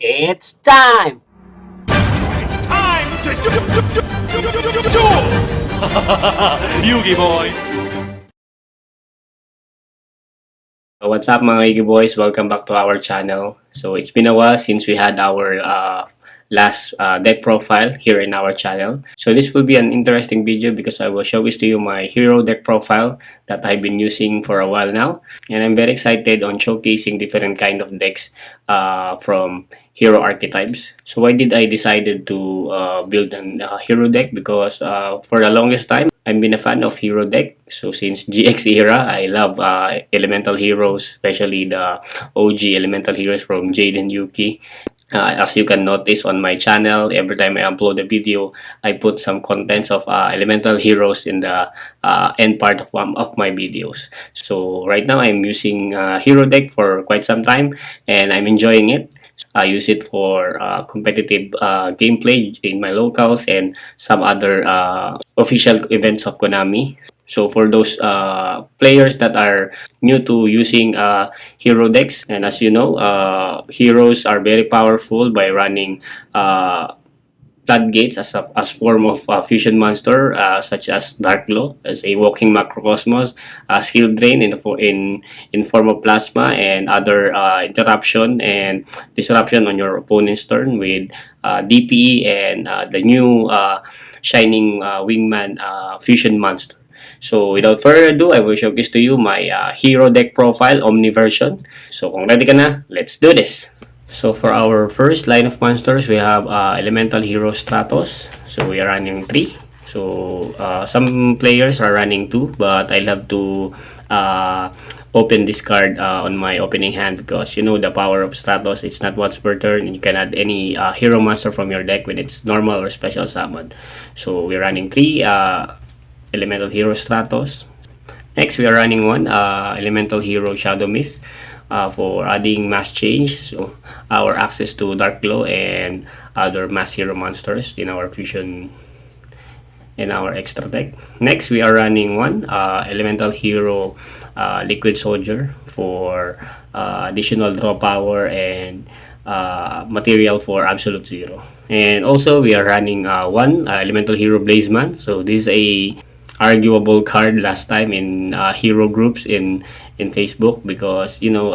It's time! Time to duel! Yugi boy! What's up mga Iggy Boys? Welcome back to our channel. So it's been a while since we had our last deck profile here in our channel. So this will be an interesting video because I will showcase to you my hero deck profile that I've been using for a while now. And I'm very excited on showcasing different kind of decks from hero archetypes. So why did I decided to build an hero deck? Because for the longest time, I've been a fan of hero deck. So since GX era, I love elemental heroes, especially the OG elemental heroes from Jade and Yuki. As you can notice on my channel, every time I upload a video, I put some contents of elemental heroes in the end part of my videos. So right now I'm using hero deck for quite some time and I'm enjoying it. I use it for competitive gameplay in my locals and some other official events of Konami. So for those players that are new to using hero decks, and as you know, heroes are very powerful by running floodgates as form of fusion monster, such as Dark Glow as a walking macrocosmos, skill drain in form of plasma, and other interruption and disruption on your opponent's turn with DPE and the new shining wingman fusion monster. So without further ado, I will showcase to you my hero deck profile Omni version. So kung ready ka na, let's do this! So for our first line of monsters, we have Elemental Hero Stratos. So we are running 3. So some players are running 2, but I love to open this card on my opening hand because you know the power of Stratos. It's not once per turn, and you can add any hero monster from your deck when it's normal or special summon. So we're running 3 Elemental Hero Stratos. Next, we are running 1 Elemental Hero Shadow Mist. For adding mass change, so our access to Dark Glow and other mass hero monsters in our fusion and our extra deck. Next, we are running 1 Elemental Hero Liquid Soldier for additional draw power and material for Absolute Zero. And also, we are running 1 Elemental Hero Blazeman. So this is a arguable card last time in hero groups in Facebook because you know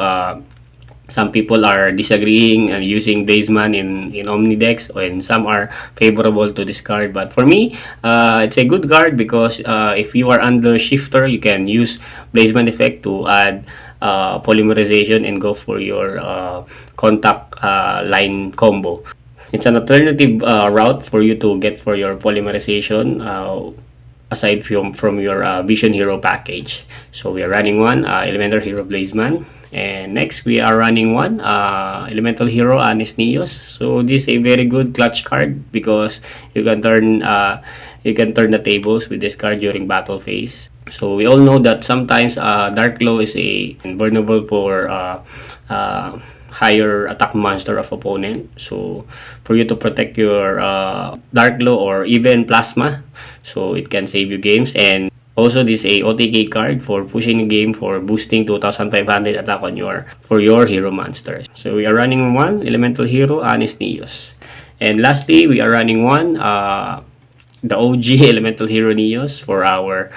some people are disagreeing and using Blazeman in Omni decks and some are favorable to this card, but for me it's a good card because if you are under shifter you can use Blazeman effect to add polymerization and go for your contact line combo. It's an alternative route for you to get for your polymerization aside from your Vision Hero package. So we are running 1 Elemental Hero Blazeman, and next we are running 1 Elemental Hero Anis Neos. So this is a very good clutch card because you can turn the tables with this card during battle phase. So we all know that sometimes Dark Glow is a vulnerable for higher attack monster of opponent. So for you to protect your Dark Glow or even Plasma, so it can save you games. And also this is a OTK card for pushing the game for boosting 2500 attack on your hero monsters. So we are running 1 Elemental Hero Anis Neos. And lastly, we are running 1 the OG Elemental Hero Neos for our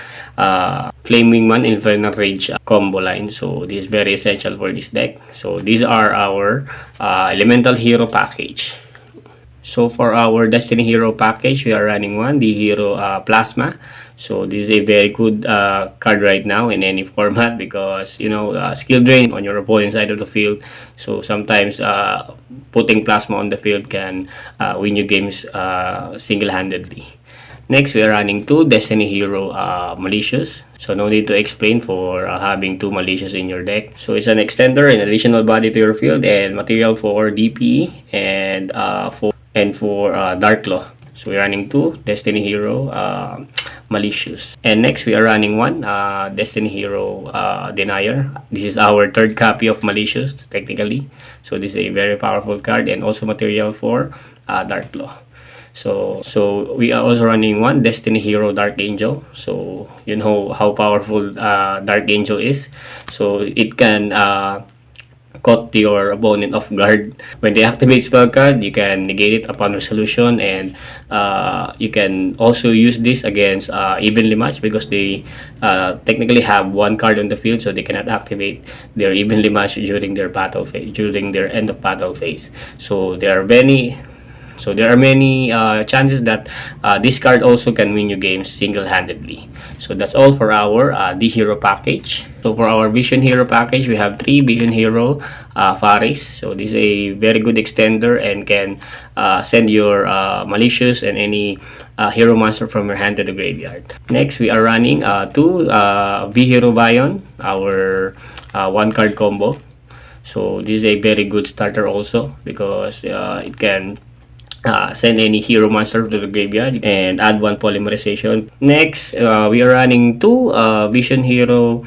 Flaming Man Infernal Rage combo line. So this is very essential for this deck. So these are our Elemental Hero package. So for our Destiny Hero package, we are running 1 the Hero Plasma. So this is a very good card right now in any format because you know skill drain on your opponent's side of the field. So sometimes putting Plasma on the field can win you games single-handedly. Next, we are running 2 Destiny Hero Malicious. So no need to explain for having 2 Malicious in your deck. So it's an extender and additional body to your field and material for DPE and for Dark Claw. So we're running 2 Destiny Hero Malicious. And next, we are running 1 Destiny Hero Denier. This is our 3rd copy of Malicious, technically. So this is a very powerful card and also material for Dark Claw. So we are also running 1 Destiny Hero Dark Angel. So you know how powerful Dark Angel is. So it can caught your opponent off guard. When they activate spell card, you can negate it upon resolution, and you can also use this against evenly matched, because they technically have one card on the field, so they cannot activate their evenly matched during their battle phase, during their end of battle phase. So there are many chances that this card also can win you games single-handedly. So that's all for our D Hero package. So for our Vision Hero package, we have 3 Vision Hero Faris. So this is a very good extender and can send your Malicious and any hero monster from your hand to the graveyard. Next, we are running 2 V Hero Bion, our 1 card combo. So this is a very good starter also, because it can send any hero monster to the graveyard and add 1 polymerization. Next, we are running 2 Vision Hero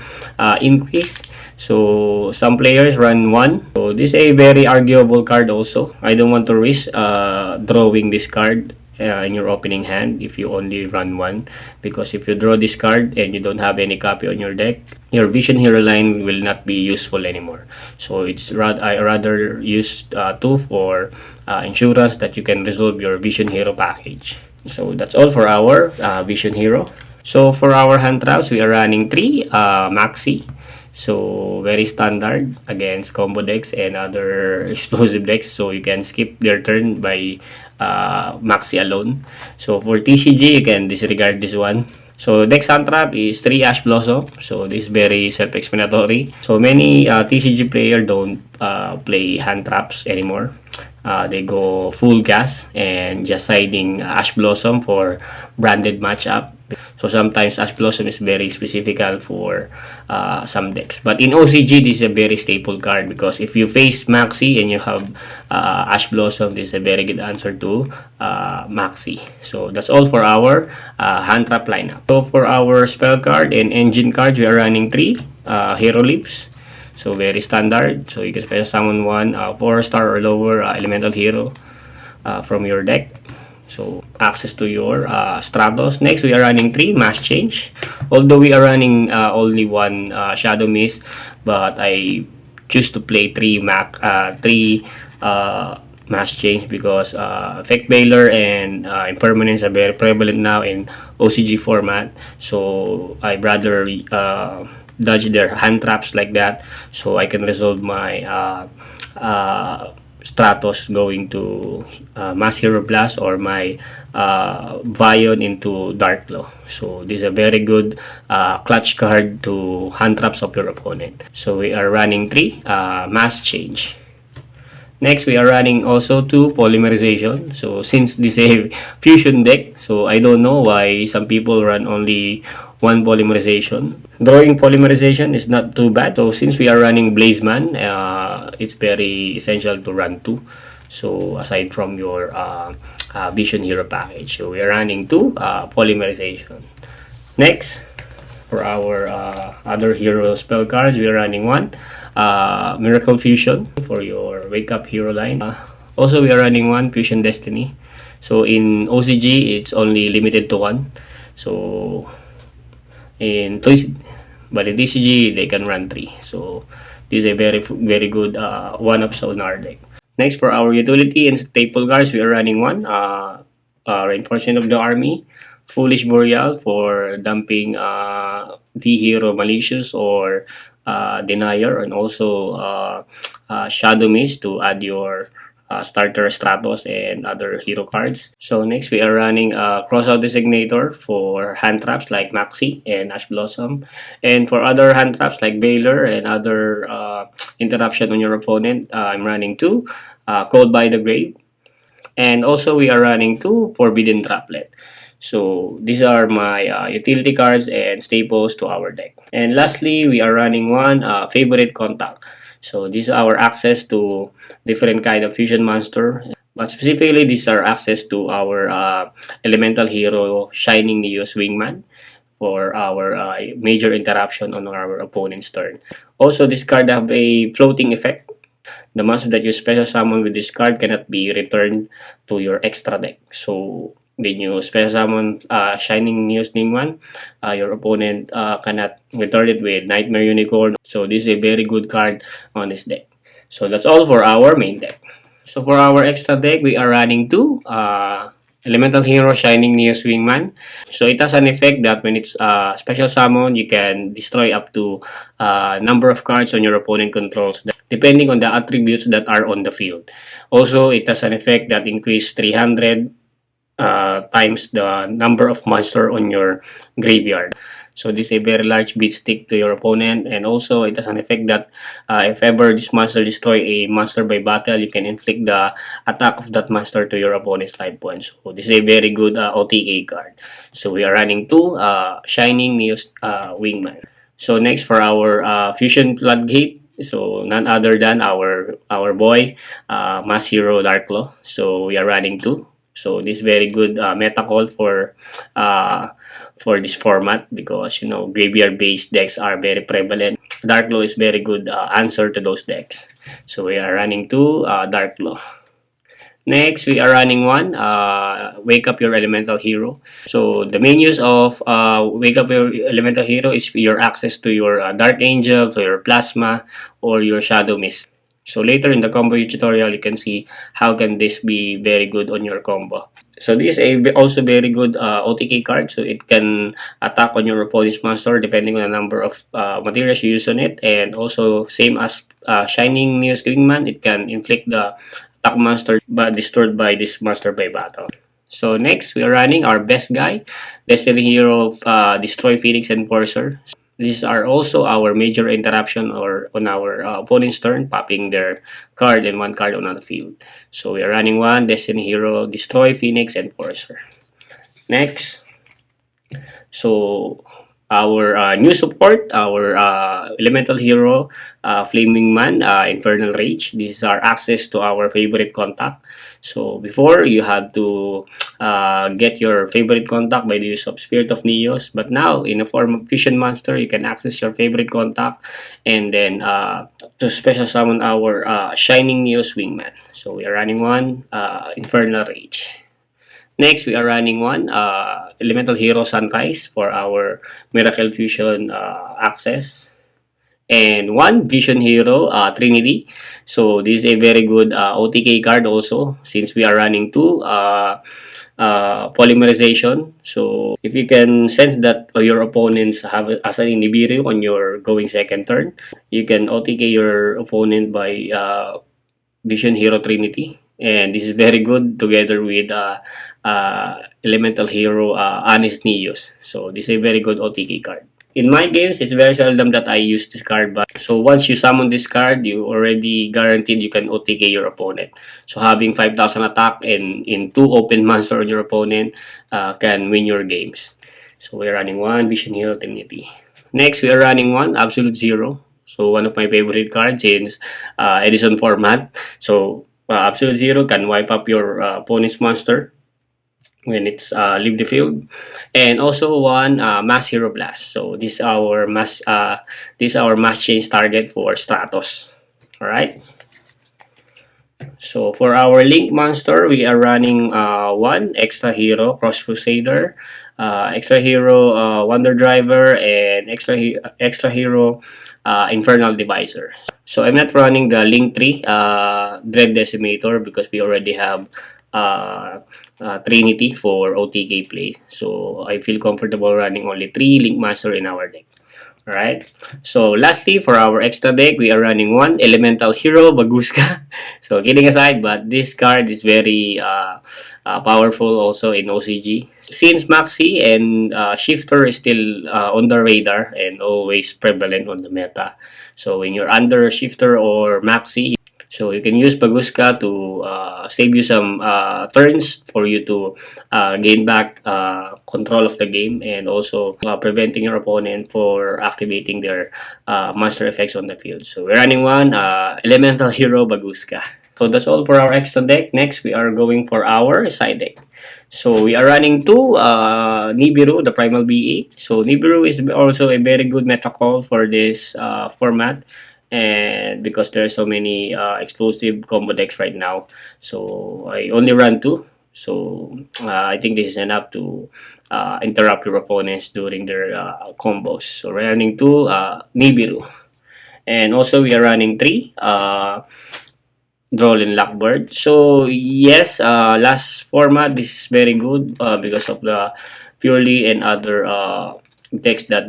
Increase. So some players run 1. So this is a very arguable card also. I don't want to risk drawing this card in your opening hand if you only run 1, because if you draw this card and you don't have any copy on your deck, your Vision Hero line will not be useful anymore. So I rather use 2 for insurance that you can resolve your Vision Hero package. So that's all for our Vision Hero. So for our hand traps, we are running 3 Maxi. So very standard against combo decks and other explosive decks, so you can skip their turn by Maxi alone. So for TCG, you can disregard this one. So Dex Hand Trap is 3 Ash Blossom. So this is very self-explanatory. So many TCG player don't play hand traps anymore. They go full gas and just siding Ash Blossom for branded matchup. So sometimes Ash Blossom is very specific for some decks. But in OCG, this is a very staple card, because if you face Maxi and you have Ash Blossom, this is a very good answer to Maxi. So that's all for our hand trap lineup. So for our spell card and engine cards, we are running 3 Hero Leaps. So very standard. So you can special summon 1 4-star or lower elemental hero from your deck. So access to your Stratos. Next, we are running 3 Mass Change. Although we are running only 1 Shadow Mist, but I choose to play 3 Mass Change, because Effect Bailer and Impermanence are very prevalent now in OCG format. So I'd rather dodge their hand traps like that, so I can resolve my Stratos going to Mass Hero Blast, or my Vion into Dark Claw. So this is a very good clutch card to hand traps of your opponent. So we are running 3 Mass Change. Next, we are running also 2 Polymerization. So since this is a fusion deck, so I don't know why some people run only 1 Polymerization. Drawing Polymerization is not too bad. So since we are running Blazeman, it's very essential to run 2. So aside from your Vision Hero package, so we are running 2 Polymerization. Next, for our other hero spell cards, we are running 1 Miracle Fusion for your Wake Up hero line. Also, we are running 1 Fusion Destiny. So in OCG, it's only limited to 1. So in TCG, they can run 3. So this is a very good one-up sonar deck. Next, for our utility and staple cards, we are running 1 Reinforcement of the Army, Foolish Boreal for dumping the hero Malicious or Denier, and also Shadow Mist to add your starter Stratos and other hero cards. So next, we are running Crossout Designator for hand traps like Maxi and Ash Blossom, and for other hand traps like Bailer and other interruption on your opponent, I'm running 2 Cold by the Grave, and also we are running 2 Forbidden Traplet. So these are my utility cards and staples to our deck. And lastly, we are running 1 Favorite Contact. So this is our access to different kind of fusion monster. But specifically, these are access to our elemental hero Shining Neos Wingman for our major interruption on our opponent's turn. Also, this card have a floating effect. The monster that you special summon with this card cannot be returned to your extra deck. So when you special summon Shining Neos Wingman, your opponent cannot return it with Nightmare Unicorn. So this is a very good card on this deck. So that's all for our main deck. So for our extra deck, we are running two Elemental Hero Shining Neos Wingman. So it has an effect that when it's special summon, you can destroy up to number of cards on your opponent controls depending on the attributes that are on the field. Also, it has an effect that increase 300 times the number of monster on your graveyard. So this is a very large beat stick to your opponent, and also it has an effect that if ever this monster destroy a monster by battle, you can inflict the attack of that monster to your opponent's life points. So this is a very good OTK card. So we are running two Shining Neos Wingman. So next for our Fusion Floodgate, so none other than our boy Mass Hero Darklaw. So we are running two. So this is very good meta call for this format, because graveyard based decks are very prevalent. Darklaw is very good answer to those decks. So we are running two Darklaw. Next, we are running one Wake Up Your Elemental Hero. So the main use of Wake Up Your Elemental Hero is your access to your Dark Angel, to your Plasma, or your Shadow Mist. So later in the combo tutorial, you can see how can this be very good on your combo. So this is also very good OTK card. So it can attack on your opponent's monster depending on the number of materials you use on it. And also same as Shining Neos Wingman, it can inflict the attack monster but destroyed by this monster by battle. So next, we are running our best guy, Destiny Hero Destroy Phoenix Enforcer. These are also our major interruption or on our opponent's turn, popping their card and one card on the field. So we are running one Destiny Hero Destroy Phoenix Enforcer. Next, so our new support, our Elemental Hero Flaming Man Infernal Rage. This is our access to our favorite contact. So before, you had to get your favorite contact by the use of Spirit of Neos, but now in the form of Fusion Monster, you can access your favorite contact and then to special summon our Shining Neos Wingman. So we are running one Infernal Rage. Next, we are running one Elemental Hero Sunkais for our Miracle Fusion access. And one Vision Hero Trinity. So this is a very good OTK card also, since we are running two polymerization. So if you can sense that your opponents have as an Nibiru on your going second turn, you can OTK your opponent by Vision Hero Trinity. And this is very good together with Elemental Hero Honest Neos. So this is a very good OTK card. In my games, it's very seldom that I use this card, but so once you summon this card, you already guaranteed you can OTK your opponent. So having 5,000 attack and in two open monster on your opponent can win your games. So we're running one Vision Hero Trinity. Next, we are running one Absolute Zero. So one of my favorite cards in Edison format. So Absolute Zero can wipe up your opponent's monster when it's leave the field, and also one Mass Hero Blast. So this is our mass change target for Stratos. All right. So for our Link monster, we are running one Extra Hero Cross Crusader, Extra Hero Wonder Driver, and Extra Hero Infernal Divisor. So I'm not running the Link 3 Dread Decimator because we already have Trinity for OTK play. So I feel comfortable running only 3 Link Master in our deck. Alright. So lastly, for our extra deck, we are running one Elemental Hero Baguska. So kidding aside, but this card is very powerful also in OCG. Since Maxi and Shifter is still on the radar and always prevalent on the meta. So when you're under Shifter or Maxi, so you can use Baguska to save you some turns for you to gain back control of the game, and also preventing your opponent for activating their monster effects on the field. So we're running one Elemental Hero Baguska. So that's all for our extra deck. Next, we are going for our side deck. So we are running two Nibiru, the Primal BA. So Nibiru is also a very good meta call for this format, and because there are so many explosive combo decks right now, so I only run two. So I think this is enough to interrupt your opponents during their combos. So running two Nibiru. And also we are running 3 Droll and Lockbird. So yes, last format, this is very good because of the purely and other decks that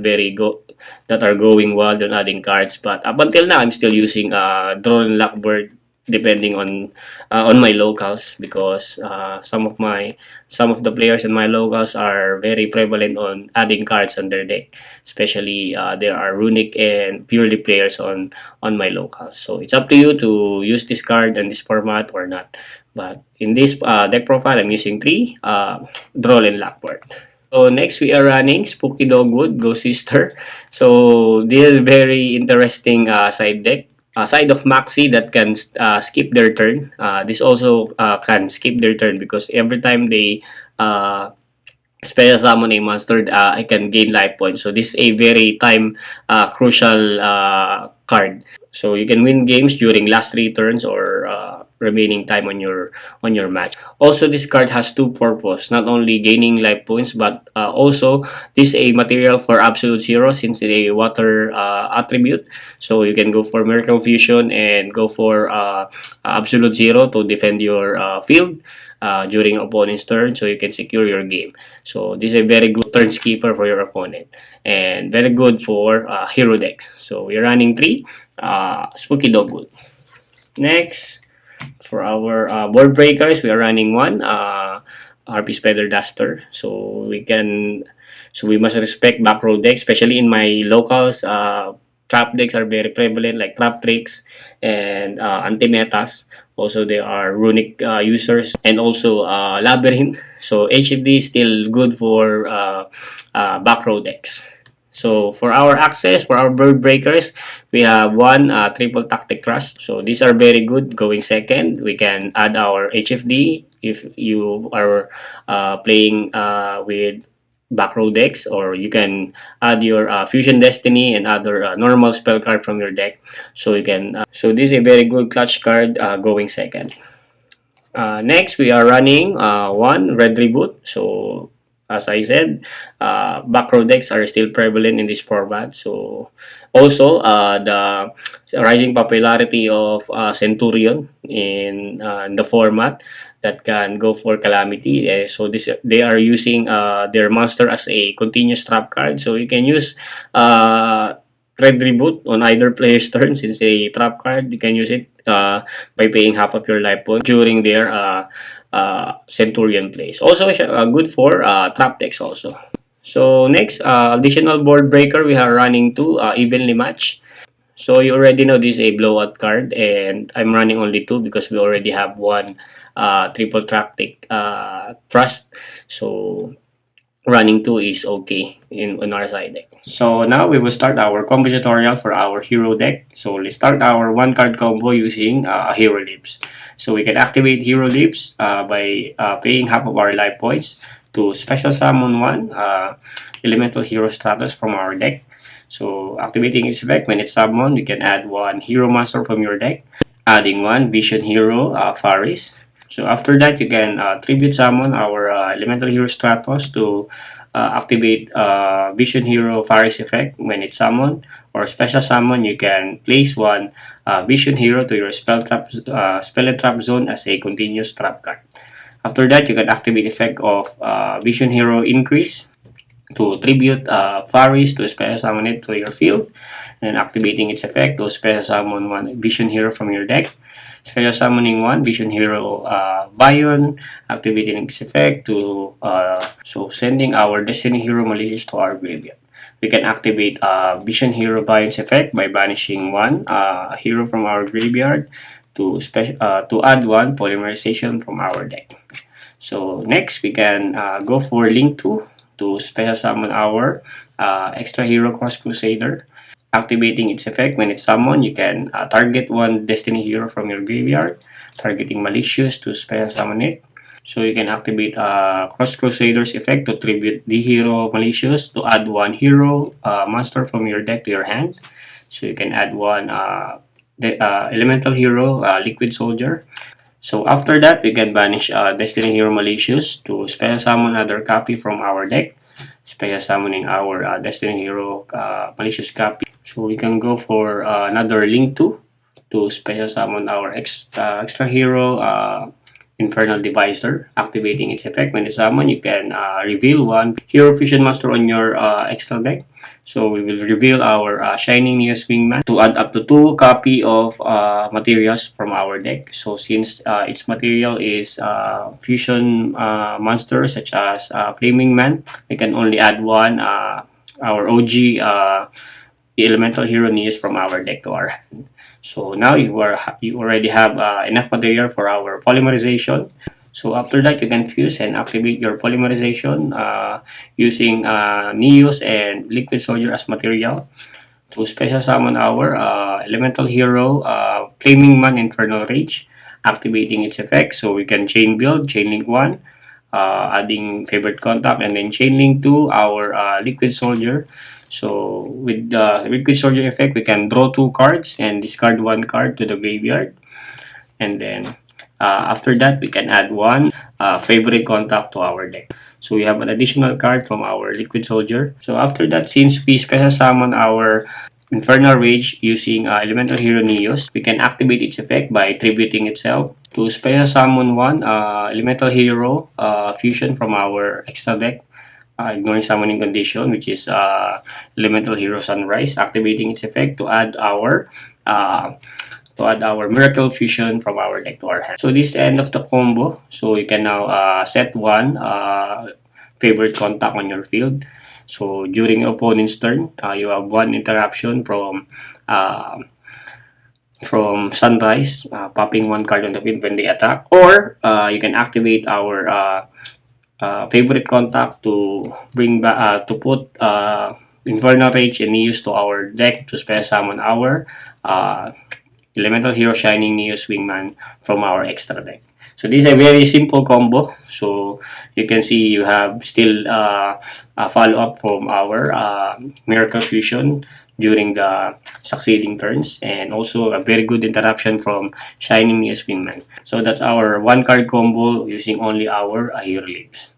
are going wild on adding cards. But up until now, I'm still using Droll and Lockbird depending on my locals, because some of the players in my locals are very prevalent on adding cards on their deck, especially there are runic and purely players on my locals. So it's up to you to use this card in this format or not. But in this deck profile, I'm using 3 Droll and Lockbird. So next we are running Spooky Dogwood, Go Sister. So this is very interesting side deck. Side of Maxi that can skip their turn. This also can skip their turn because every time they special summon a monster, I can gain life points. So this is a very time crucial card. So you can win games during last 3 turns or remaining time on your match. Also, this card has 2 purpose, not only gaining life points, but also this is a material for absolute zero since it's a water attribute. So you can go for Miracle Fusion and go for absolute zero to defend your field during opponent's turn, so you can secure your game. So this is a very good turn skipper for your opponent and very good for hero decks. So we're running 3 Spooky Dogwood. Next, for our board breakers, we are running 1 RP Spider Duster. So we must respect back row decks, especially in my locals. Trap decks are very prevalent, like Trap Tricks and Anti-Metas. Also, there are runic users and also Labyrinth. So HFD is still good for back row decks. So for our access, for our bird breakers, we have 1 triple tactic thrust. So these are very good going second. We can add our HFD if you are playing with back row decks, or you can add your Fusion Destiny and other normal spell card from your deck. So you can. So this is a very good clutch card going second. Next, we are running 1 Red Reboot. So as I said, back row decks are still prevalent in this format. So also the rising popularity of Centurion in the format that can go for Calamity. So this they are using their monster as a continuous trap card. So you can use Red Reboot on either player's turn. Since a trap card, you can use it by paying half of your life point during their Centurion plays. Also good for trap decks also. So next, additional board breaker, we are running 2 evenly match. So you already know this is a blowout card, and I'm running only 2 because we already have 1 triple tactic trust. So running 2 is okay on our side deck. So now we will start our combo tutorial for our hero deck. So let's start our 1 card combo using hero lips. So we can activate hero lips by paying half of our life points to special summon 1 elemental hero status from our deck. So activating its effect, when it's summoned, you can add 1 hero monster from your deck, adding 1 vision hero Faris. So after that, you can tribute summon our elemental hero Stratos to activate vision hero Faris effect when it's summoned, or special summon. You can place 1 vision hero to your spell and trap zone as a continuous trap card. After that, you can activate effect of vision hero increase to tribute Faris to special summon it to your field, and activating its effect to special summon 1 vision hero from your deck. Special summoning 1 vision hero Bion, activating its effect to so sending our destiny hero Malicious to our graveyard. We can activate vision hero Bion's effect by banishing 1 hero from our graveyard to add 1 polymerization from our deck. So next, we can go for Link 2 to special summon our extra hero Cross Crusader. Activating its effect, when it's summoned, you can target 1 destiny hero from your graveyard, targeting Malicious to special summon it. So you can activate Cross Crusader's effect to tribute the hero Malicious to add 1 hero monster from your deck to your hand. So you can add 1 elemental hero Liquid Soldier. So after that, we can banish Destiny Hero Malicious to special summon another copy from our deck. special summoning our Destiny Hero malicious copy. So we can go for another link to special summon our extra hero Infernal Divisor, activating its effect. When it's summoned, you can reveal one hero fusion monster on your extra deck. So we will reveal our Shining Neos Wingman to add up to 2 copy of materials from our deck. So since its material is fusion monsters such as Flaming Man, we can only add one our OG elemental hero Neos from our deck to our hand. So now you already have enough material for our polymerization. So after that, you can fuse and activate your polymerization using Neos and Liquid Soldier as material to special summon our elemental hero Flaming Man Infernal Rage, activating its effect. So we can chain build, chain link 1, adding favorite contact, and then chain link 2 our Liquid Soldier. So with the Liquid Soldier effect, we can draw 2 cards and discard 1 card to the graveyard. And then after that, we can add 1 favorite contact to our deck. So we have an additional card from our Liquid Soldier. So after that, since we special summon our Infernal Rage using Elemental Hero Neos, we can activate its effect by tributing itself to special summon 1 Elemental Hero Fusion from our extra deck. Ignoring summoning condition, which is Elemental Hero Sunrise, activating its effect to add our Miracle Fusion from our deck to our hand. So this is the end of the combo. So you can now set 1 favorite contact on your field. So during your opponent's turn, you have 1 interruption from Sunrise, popping 1 card on the field when they attack, or you can activate our favorite contact to bring back to put Infernal Rage and Neos to our deck to special summon our Elemental Hero Shining Neos Wingman from our extra deck. So this is a very simple combo. So you can see you have still a follow-up from our Miracle Fusion during the succeeding turns, and also a very good interruption from Shining Neos Wingman. So that's our 1 card combo using only our Hero Leaves.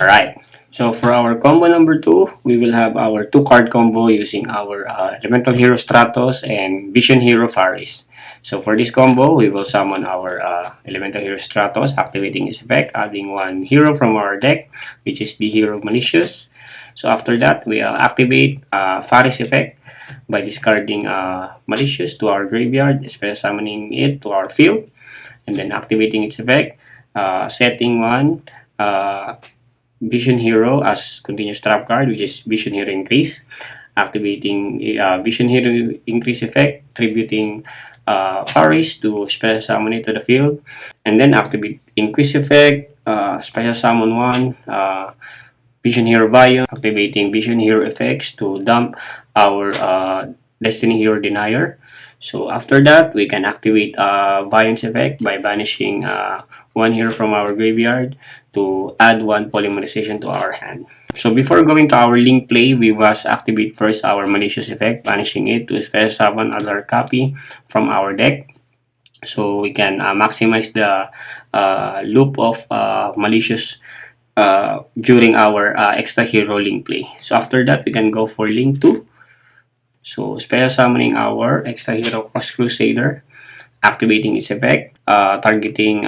Alright, so for our combo number 2, we will have our 2 card combo using our Elemental Hero Stratos and Vision Hero Faris. So for this combo, we will summon our Elemental Hero Stratos, activating its effect, adding 1 hero from our deck, which is the Hero Malicious. So after that, we activate Faris effect by discarding Malicious to our graveyard, especially summoning it to our field, and then activating its effect, setting 1 Vision Hero as continuous trap card, which is Vision Hero Increase, activating Vision Hero Increase effect, tributing Faris to special summon it to the field, and then activate Increase effect, special summon 1 Vision Hero Biome, activating Vision Hero effects to dump our Destiny Hero Denier. So after that, we can activate Biome's effect by banishing 1 hero from our graveyard to add 1 polymerization to our hand. So before going to our link play, we must activate first our malicious effect, banishing it to special summon another copy from our deck. So we can maximize the loop of malicious during our extra hero link play. So after that, we can go for link 2. So special summoning our extra hero Cross Crusader, activating its effect, targeting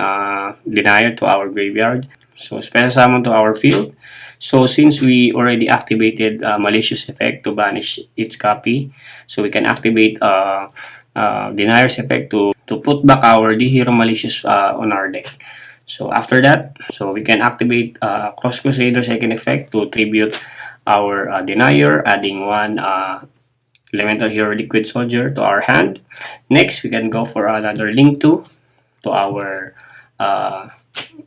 Denier to our graveyard. So special summon to our field. So since we already activated malicious effect to banish its copy, so we can activate Denier's effect to put back our D hero malicious on our deck. So after that, so we can activate Cross Crusader second effect to tribute our Denier, adding 1 Elemental Hero Liquid Soldier to our hand. Next, we can go for another link to our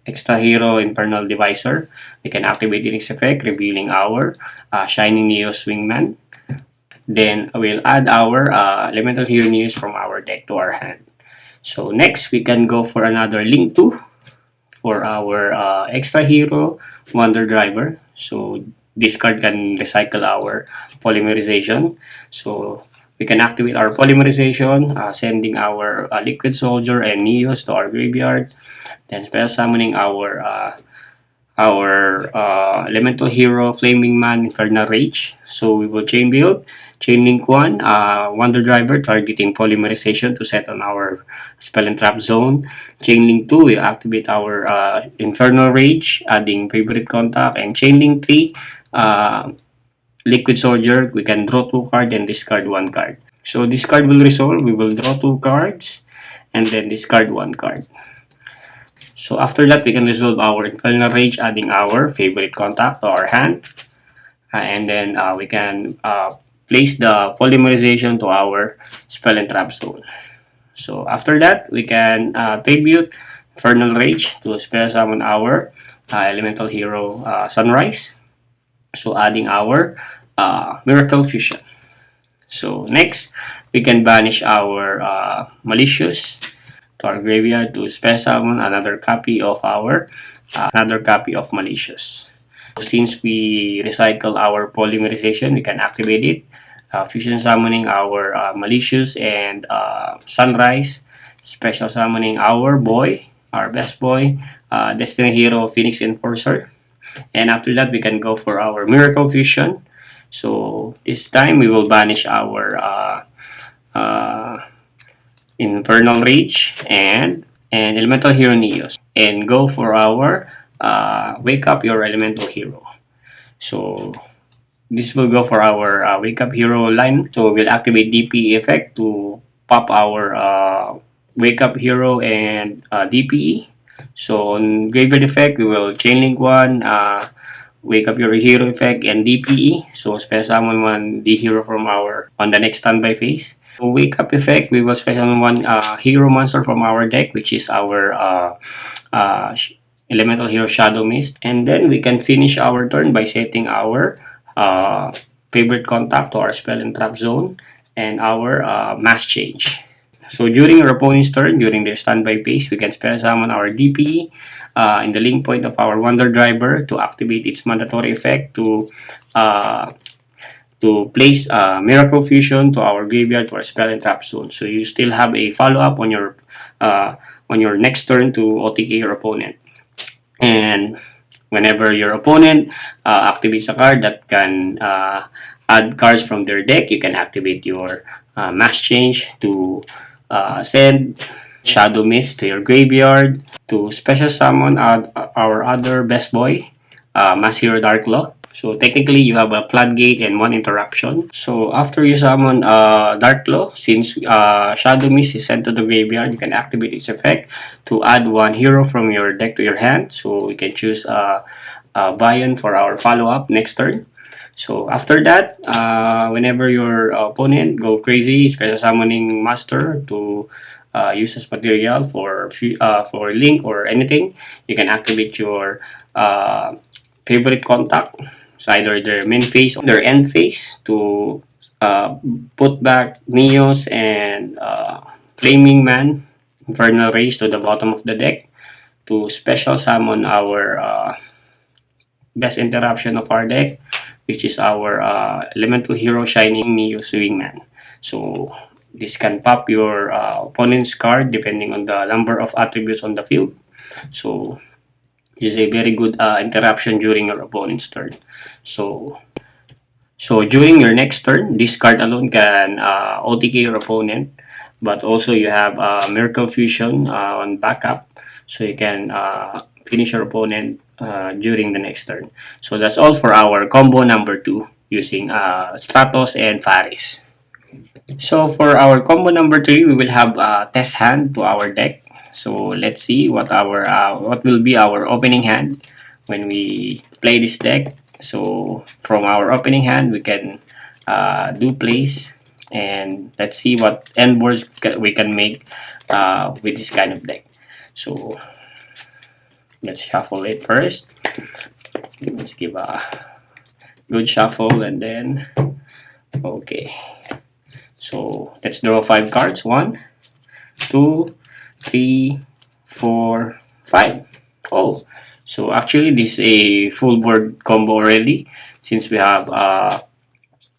extra hero Infernal Divisor. We can activate its effect, revealing our Shining Neos Wingman. Then we'll add our Elemental Hero Neos from our deck to our hand. So next, we can go for another link to for our extra hero Wonder Driver. So this card can recycle our polymerization. So we can activate our polymerization, sending our Liquid Soldier and Neos to our graveyard. Then special summoning our our Elemental Hero, Flaming Man, Infernal Rage. So we will chain build. Chain link 1, Wonder Driver targeting polymerization to set on our spell and trap zone. Chain link 2 will activate our Infernal Rage, adding favorite contact. And chain link 3, Liquid Soldier, we can draw 2 cards and discard 1 card. So this card will resolve, we will draw 2 cards and then discard 1 card. So after that, we can resolve our Infernal Rage, adding our favorite contact to our hand. And then we can place the polymerization to our spell and trap zone. So after that, we can tribute Infernal Rage to spell summon our Elemental Hero Sunrise. So adding our Miracle Fusion. So next, we can banish our Malicious to our graveyard to spell summon another copy of our Malicious. Since we recycle our polymerization, we can activate it, fusion summoning our Malicious and Sunrise, special summoning our best boy, Destiny Hero Phoenix Enforcer. And after that, we can go for our Miracle Fusion. So this time, we will banish our Infernal Rage and Elemental Hero Neos and go for our Wake Up Your Elemental Hero. So this will go for our Wake Up Hero line. So we'll activate DPE effect to pop our Wake Up Hero and DPE. So on Graveyard effect, we will chain link 1, Wake Up Your Hero effect and DPE. So special summon 1 D hero from our on the next standby phase. So Wake Up effect, we will special summon 1 hero monster from our deck, which is our Elemental Hero Shadow Mist. And then we can finish our turn by setting our favorite contact to our spell and trap zone and our mass change. So during your opponent's turn, during their standby phase, we can spell summon our DPE in the link point of our Wonder Driver to activate its mandatory effect to place Miracle Fusion to our graveyard to our spell and trap zone. So you still have a follow-up on your next turn to OTK your opponent. And whenever your opponent activates a card that can add cards from their deck, you can activate your mass change to send Shadow Mist to your graveyard to special summon our other best boy, Mass Hero Darklaw. So technically, you have a floodgate and 1 interruption. So after you summon Darklaw, since Shadow Mist is sent to the graveyard, you can activate its effect to add 1 hero from your deck to your hand. So we can choose Vion for our follow-up next turn. So after that, whenever your opponent go crazy, special summoning Master to use as material for link or anything, you can activate your favorite contact. So either their main phase or their end phase to put back Neos and Flaming Man, Infernal Rage to the bottom of the deck to special summon our best interruption of our deck, which is our Elemental Hero Shining Neo Swingman. So this can pop your opponent's card depending on the number of attributes on the field. So this is a very good interruption during your opponent's turn. So during your next turn, this card alone can OTK your opponent, but also you have Miracle Fusion on backup, so you can finish your opponent during the next turn. So that's all for our combo number 2 using Stratos and Faris. So for our combo number 3, we will have test hand to our deck. So let's see what will be our opening hand when we play this deck. So from our opening hand, we can do plays, and let's see what end boards we can make with this kind of deck. So let's shuffle it first. Let's give a good shuffle and then okay. So let's draw 5 cards. 1, 2, 3, 4, 5. Oh, so actually this is a full board combo already since we have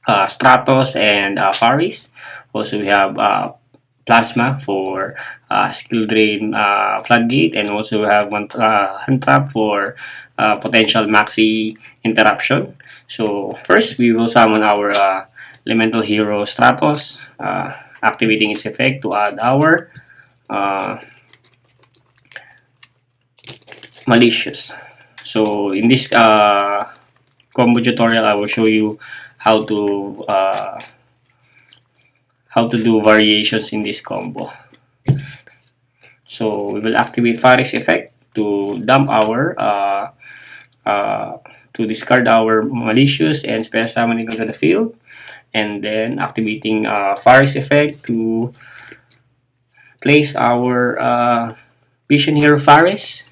Stratos and Faris. Also we have Plasma for skill drain floodgate, and also we have one hand trap for potential maxi interruption. So first we will summon our elemental hero Stratos, activating its effect to add our malicious. So in this combo tutorial, I will show you how to do variations in this combo. So we will activate Faris effect to dump our to discard our malicious and spell summoning onto the field, and then activating Faris effect to place our Vision Hero Faris,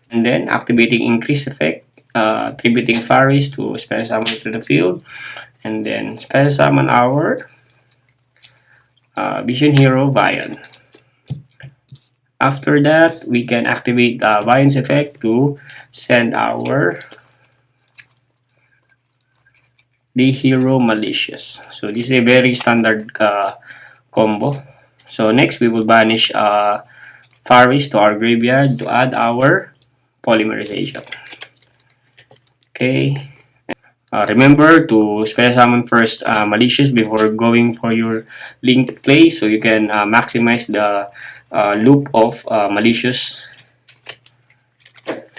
and then activating increase effect, attributing Faris to spell summon to the field, and then spell summon our Vision Hero Vion. After that, we can activate Vion's effect to send our the Hero Malicious. So this is a very standard combo. So next, we will banish Faris to our graveyard to add our Polymerization. Okay. Remember to spell summon first Malicious before going for your linked play, so you can maximize the loop of Malicious.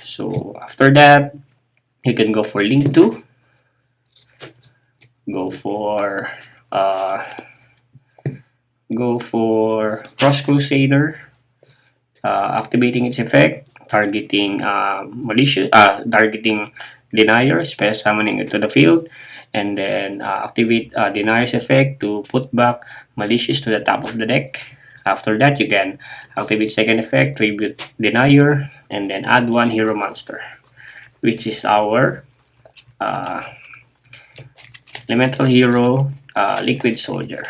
So after that, you can go for link 2. Go for Cross Crusader, activating its effect, targeting malicious, targeting Denier, spell summoning it to the field, and then activate Denier's effect to put back Malicious to the top of the deck. After that, you can activate second effect, tribute Denier, and then add one hero monster, which is our elemental hero Liquid Soldier.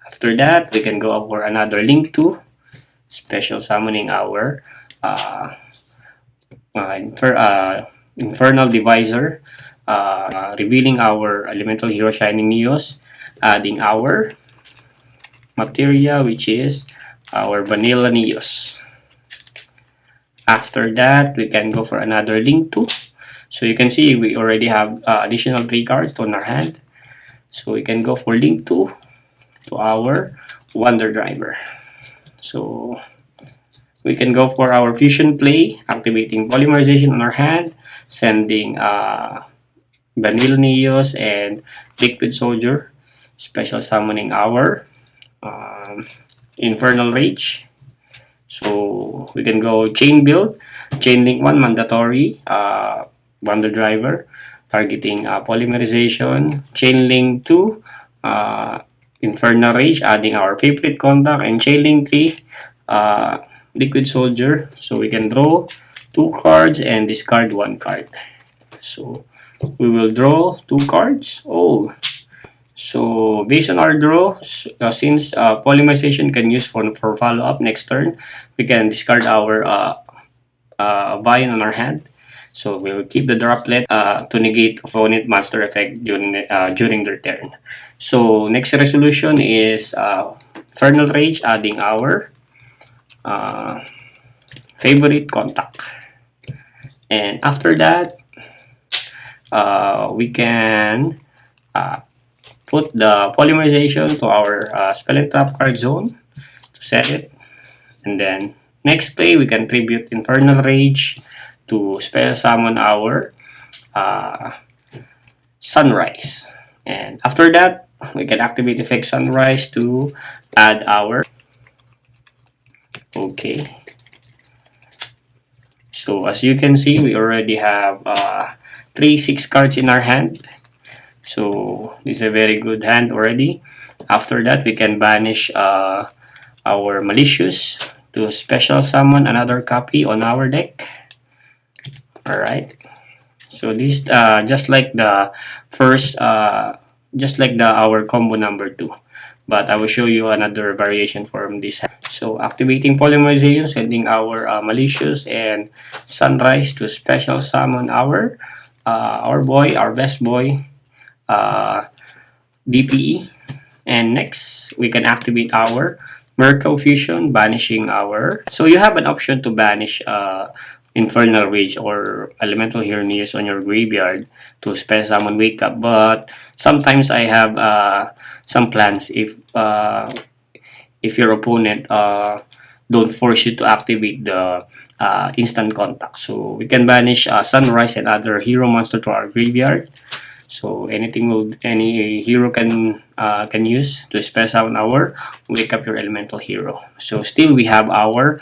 After that, we can go for another link 2, special summoning our Infernal Divisor, revealing our elemental hero Shining Neos, adding our materia, which is our Vanilla Neos. After that, we can go for another link 2. So you can see we already have additional 3 cards on our hand. So we can go for link 2 to our Wonder Driver. So we can go for our fusion play, activating Polymerization on our hand, sending Vanilla Neos and Liquid Soldier, special summoning our Infernal Rage. So we can go chain build, chain link 1 mandatory, Wonder Driver, targeting Polymerization, chain link 2, Infernal Rage, adding our favorite contact, and chain link 3, Liquid Soldier. So we can draw 2 cards and discard 1 card. So we will draw 2 cards. Oh, so based on our draw, since Polymerization can use for follow-up next turn, we can discard our Vion on our hand. So we will keep the droplet to negate opponent monster effect during their turn. So next resolution is Infernal Rage, adding our favorite contact. And after that, we can put the Polymerization to our spell and trap card zone to set it. And then next play, we can tribute Infernal Rage to spell summon our Sunrise. And after that, we can activate effect Sunrise to add our... Okay. So as you can see, we already have 6 cards in our hand. So this is a very good hand already. After that, we can banish our Malicious to special summon another copy on our deck. Alright. So this just like the first, just like our combo number 2. But I will show you another variation from this. So activating Polymerization, sending our Malicious and Sunrise to special summon our boy, our best boy, DPE. And next, we can activate our Miracle Fusion, banishing our... So you have an option to banish Infernal Rage or Elemental Hero Neos on your graveyard to spell summon Wake Up. But sometimes I have some plans if your opponent don't force you to activate the instant contact. So we can banish Sunrise and other hero monster to our graveyard. So any hero can use to spell summon our Wake Up your elemental hero. So still we have our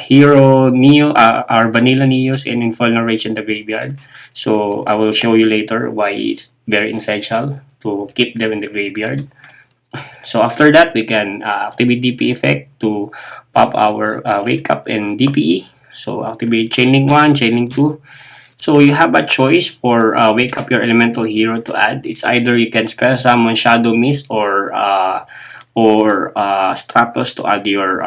hero Neo, our vanilla Neos and Infernal Rage in the graveyard. So I will show you later why it's very essential to keep them in the graveyard. So after that, we can activate DP effect to pop our Wake Up and DPE. So activate Chainlink 1, Chainlink 2. So you have a choice for Wake Up your elemental hero to add. It's either you can spell summon Shadow Mist or Stratos to add your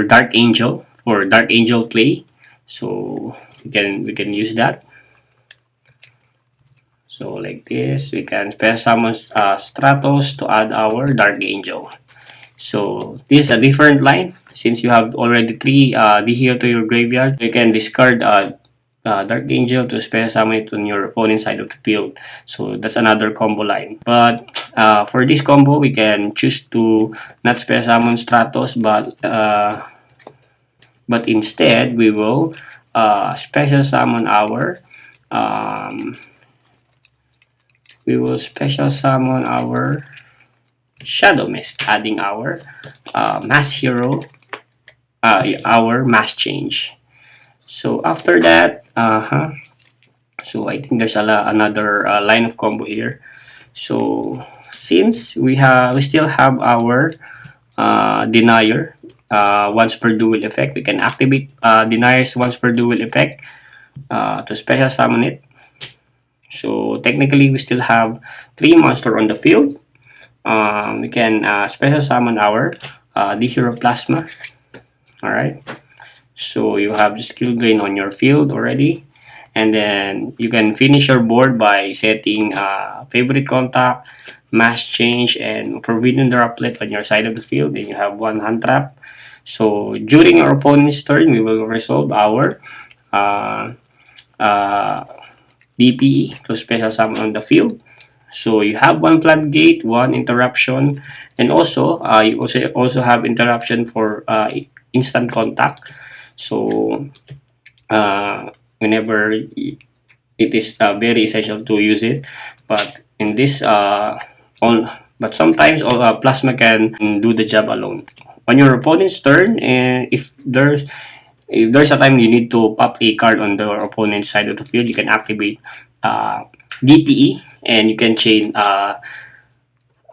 Dark Angel for Dark Angel play. So we can use that. So like this, we can spell summon Stratos to add our Dark Angel. So this is a different line. Since you have already 3 Yugioh to your graveyard, you can discard Dark Angel to spell summon it on your opponent's side of the field. So that's another combo line. But for this combo, we can choose to not spell summon Stratos, but instead we will special summon our Shadow Mist, adding our mass hero, our mass change. So after that, so I think there's another line of combo here. So since we still have our denier once per duel effect, we can activate denier's once per duel effect to special summon it. So technically, we still have 3 monsters on the field. We can special summon our D-Hero Plasma. Alright. So you have the skill drain on your field already. And then you can finish your board by setting favorite contact, mass change, and forbidden droplet on your side of the field. Then you have 1 hand trap. So during our opponent's turn, we will resolve our DPE to special summon on the field. So you have 1 floodgate, 1 interruption, and also you also have interruption for instant contact. So whenever it is very essential to use it, but in this but sometimes Plasma can do the job alone. On your opponent's turn, if there's a time you need to pop a card on the opponent's side of the field, you can activate DPE and you can chain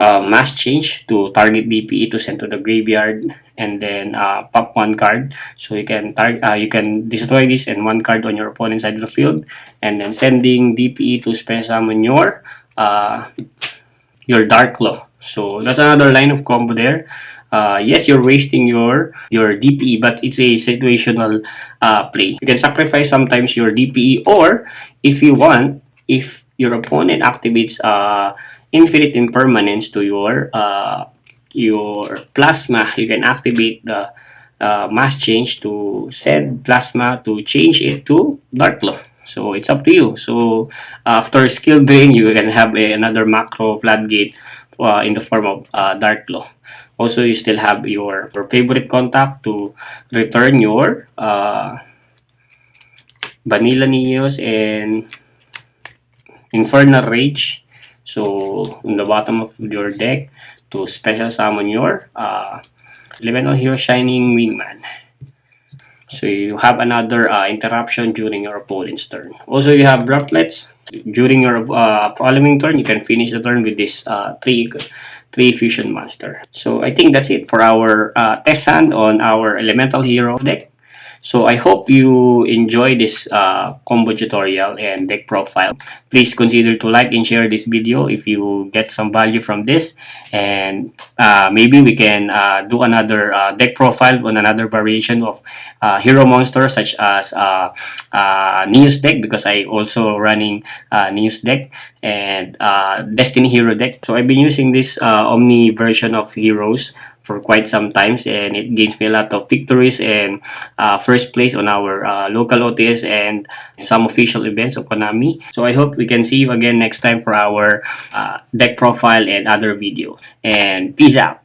mass change to target DPE to send to the graveyard, and then pop 1 card. So you can destroy this and 1 card on your opponent's side of the field, and then sending DPE to special summon your Dark Claw. So that's another line of combo there. Yes, you're wasting your DPE, but it's a situational play. You can sacrifice sometimes your DPE, or if you want, if your opponent activates infinite impermanence to your Plasma, you can activate the mass change to send Plasma to change it to Dark Claw. So it's up to you. So after skill drain, you can have another macro floodgate in the form of Dark Claw. Also, you still have your favorite contact to return your Vanilla Neos and Infernal Rage. So, on the bottom of your deck to special summon your Elemental Hero Shining Wingman. So, you have another interruption during your opponent's turn. Also, you have droplets. During your following turn, you can finish the turn with this 3 fusion monster. So I think that's it for our test hand on our elemental hero deck. So I hope you enjoy this combo tutorial and deck profile. Please consider to like and share this video if you get some value from this, and maybe we can do another deck profile on another variation of hero monsters, such as Neos deck, because I also running Neos deck and Destiny hero deck. So I've been using this Omni version of heroes for quite some times, and it gives me a lot of victories and first place on our local OTS and some official events of Konami. So I hope we can see you again next time for our deck profile and other video. And peace out.